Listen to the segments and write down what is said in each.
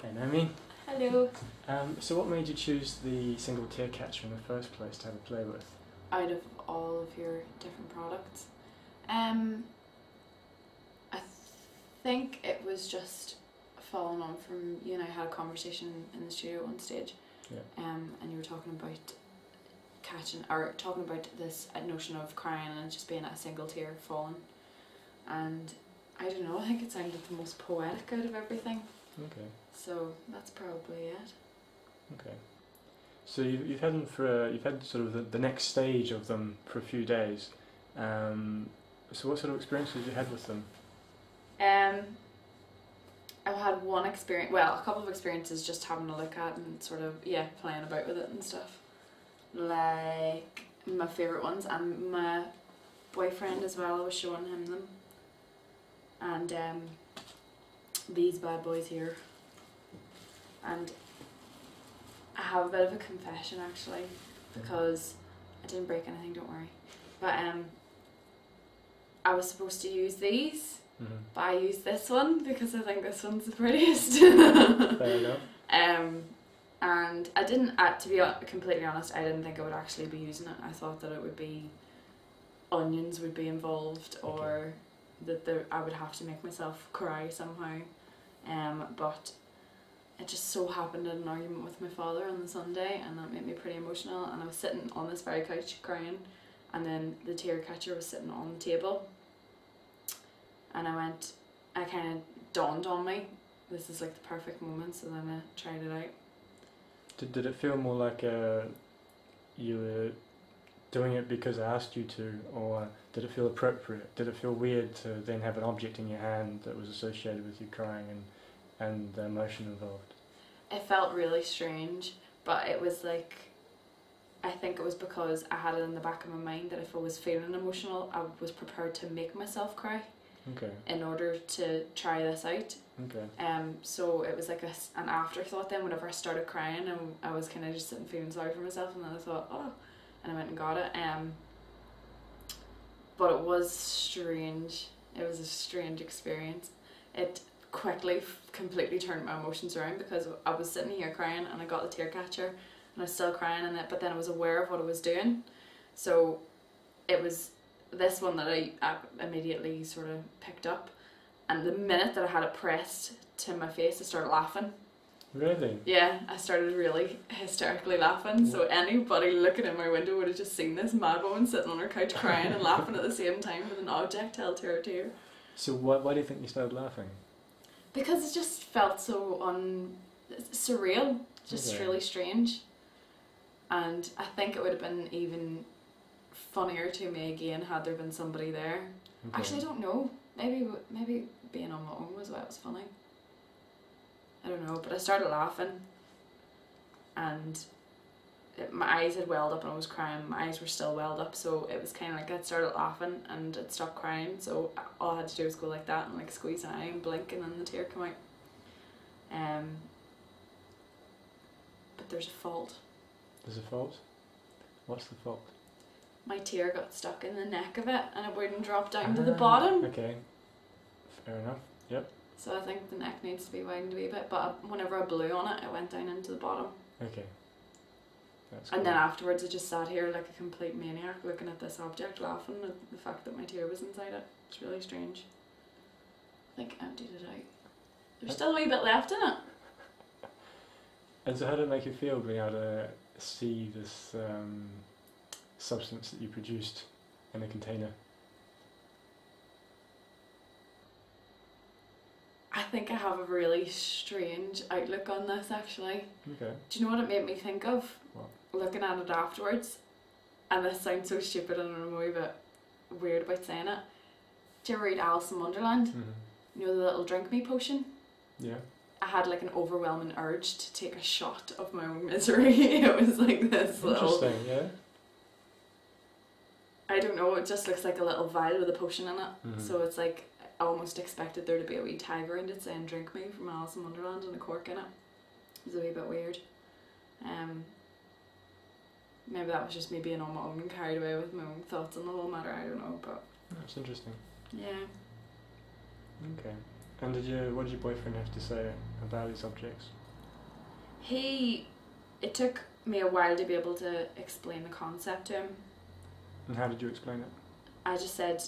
Hey Naomi. Hello. So what made you choose the single tear catcher in the first place to have a play with? Out of all of your different products, I think it was just following on from you and I had a conversation in the studio at one stage. Yeah. And you were talking about talking about this notion of crying and it just being a single tear falling, and I don't know. I think it sounded the most poetic out of everything. Okay. So that's probably it. Okay. So you've had them for you've had sort of the next stage of them for a few days. So what sort of experiences have you had with them? I've had one experience, well, a couple of experiences just having a look at and sort of, playing about with it and stuff. Like, my favourite ones, and my boyfriend as well, I was showing him them. And these bad boys here. And I have a bit of a confession actually, because I didn't break anything, don't worry. But I was supposed to use these. Mm-hmm. But I used this one because I think this one's the prettiest. Fair enough. And I didn't, to be completely honest, I didn't think I would actually be using it. I thought that it would be, onions would be involved, or that I would have to make myself cry somehow. But it just so happened in an argument with my father on the Sunday, and that made me pretty emotional. And I was sitting on this very couch crying, and then the tear catcher was sitting on the table. And it kind of dawned on me, this is like the perfect moment, so then I tried it out. Did it feel more like you were doing it because I asked you to, or did it feel appropriate? Did it feel weird to then have an object in your hand that was associated with you crying and the emotion involved? It felt really strange, but it was like, I think it was because I had it in the back of my mind that if I was feeling emotional, I was prepared to make myself cry. Okay. In order to try this out. Okay. So it was like an afterthought then whenever I started crying, and I was kind of just sitting feeling sorry for myself, and then I thought, oh, and I went and got it. But it was strange. It was a strange experience. It quickly completely turned my emotions around, because I was sitting here crying and I got the tear catcher and I was still crying in it, but then I was aware of what I was doing. So it was this one that I immediately sort of picked up, and the minute that I had it pressed to my face I started laughing. Really? Yeah, I started really hysterically laughing. So anybody looking in my window would have just seen this mad woman sitting on her couch crying and laughing at the same time with an object held to her tear. So why do you think you started laughing? Because it just felt so surreal, just really strange, and I think it would have been even funnier to me again had there been somebody there. Okay. Actually, I don't know. Maybe being on my own was why it was funny. I don't know, but I started laughing, and my eyes had welled up and I was crying. My eyes were still welled up, so it was kind of like I started laughing and it stopped crying. So all I had to do was go like that and like squeeze an eye and blink, and then the tear came out. But there's a fault. There's a fault? What's the fault? My tear got stuck in the neck of it and it wouldn't drop down to the bottom. Okay, fair enough, yep. So I think the neck needs to be widened a wee bit, but whenever I blew on it, it went down into the bottom. Okay. That's and cool. Then afterwards I just sat here like a complete maniac looking at this object, laughing at the fact that my tear was inside it. It's really strange. I think I emptied it out. There's still a wee bit left in it. And so how did it make you feel being able to see this substance that you produced in a container? I think I have a really strange outlook on this actually. Okay. Do you know what it made me think of? What? Looking at it afterwards, and this sounds so stupid and I'm a wee bit weird about saying it. Do you ever read Alice in Wonderland? Mm-hmm. You know the little drink me potion? Yeah. I had like an overwhelming urge to take a shot of my own misery. It was like this little... Interesting, yeah. I don't know, it just looks like a little vial with a potion in it. Mm-hmm. So it's like, I almost expected there to be a wee tag around it saying drink me from Alice in Wonderland and a cork in it. It was a wee bit weird. Maybe that was just me being on my own and carried away with my own thoughts on the whole matter, I don't know, but... That's interesting. Yeah. Okay. And what did your boyfriend have to say about these objects? It took me a while to be able to explain the concept to him. And how did you explain it? I just said,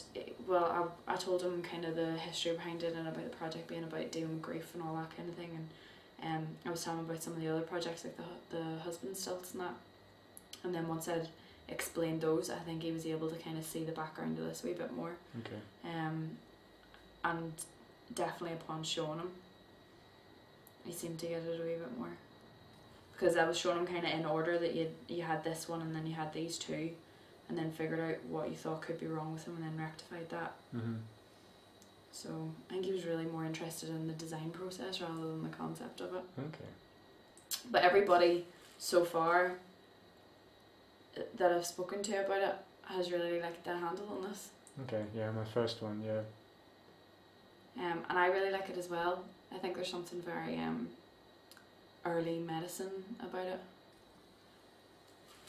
well, I told him kind of the history behind it and about the project being about dealing with grief and all that kind of thing, and I was telling him about some of the other projects like the husband stilts and that, and then once I'd explained those, I think he was able to kind of see the background of this a wee bit more. Okay. And definitely upon showing him, he seemed to get it a wee bit more, because I was showing him kind of in order that you had this one and then you had these two, and then figured out what you thought could be wrong with them and then rectified that. Mm-hmm. So I think he was really more interested in the design process rather than the concept of it. Okay. But everybody so far that I've spoken to about it has really liked the handle on this. Okay, yeah, my first one, yeah. And I really like it as well. I think there's something very early medicine about it.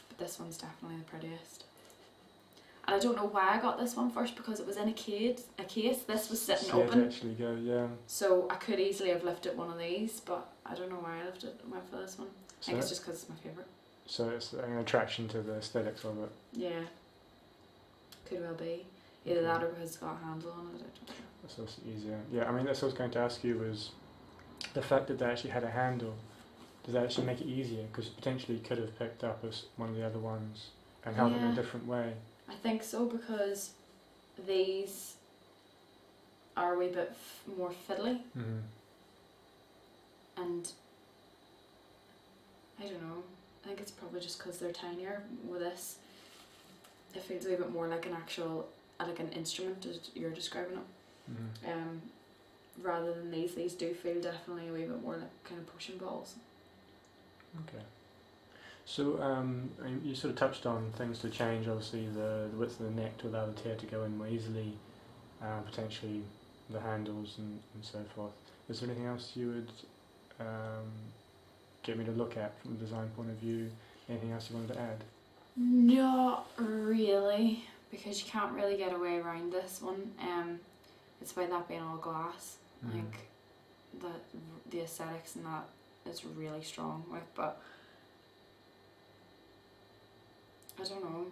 But this one's definitely the prettiest. And I don't know why I got this one first, because it was in a case. This was sitting open. Actually go, yeah. So I could easily have lifted one of these, but I don't know why I went for this one. I think it's just because it's my favourite. So it's an attraction to the aesthetics of it. Yeah. Could well be. Either that or because it's got a handle on it. I don't know. That's also easier. Yeah, I mean, that's what I was going to ask you, was the fact that they actually had a handle. Does that actually make it easier? Because potentially you could have picked up one of the other ones and held them in a different way. I think so, because these are a wee bit more fiddly. Mm-hmm. And I don't know, I think it's probably just because they're tinier. With this, it feels a wee bit more like an actual, like an instrument as you're describing it. Mm-hmm. Rather than these do feel definitely a wee bit more like kind of pushing balls. Okay. So you sort of touched on things to change, obviously the width of the neck to allow the tear to go in more easily, potentially the handles and so forth. Is there anything else you would get me to look at from a design point of view? Anything else you wanted to add? Not really, because you can't really get away around this one. It's about that being all glass. Mm-hmm. I think that the aesthetics and that is really strong with, but I don't know.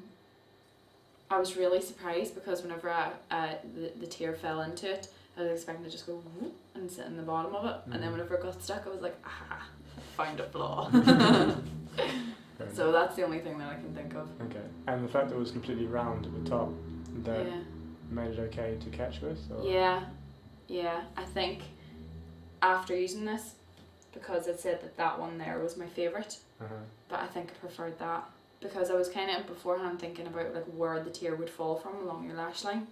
I was really surprised, because whenever the tear fell into it, I was expecting to just go whoop and sit in the bottom of it, and then whenever it got stuck, I was like, ah, I found a flaw. So that's the only thing that I can think of. Okay, and the fact that it was completely round at the top, that made it okay to catch with? Or? Yeah, I think after using this, because it said that one there was my favourite, but I think I preferred that, because I was kind of beforehand thinking about like where the tear would fall from along your lash line,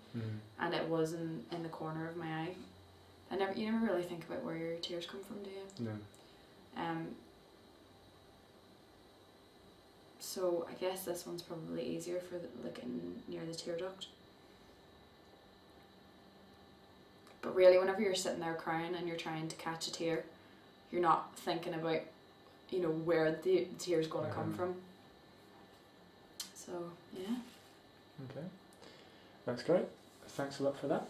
and it was in the corner of my eye. You never really think about where your tears come from, do you? No. So I guess this one's probably easier for near the tear duct. But really, whenever you're sitting there crying and you're trying to catch a tear, you're not thinking about, where the tear's going to come from. So, yeah. Okay. That's great. Thanks a lot for that.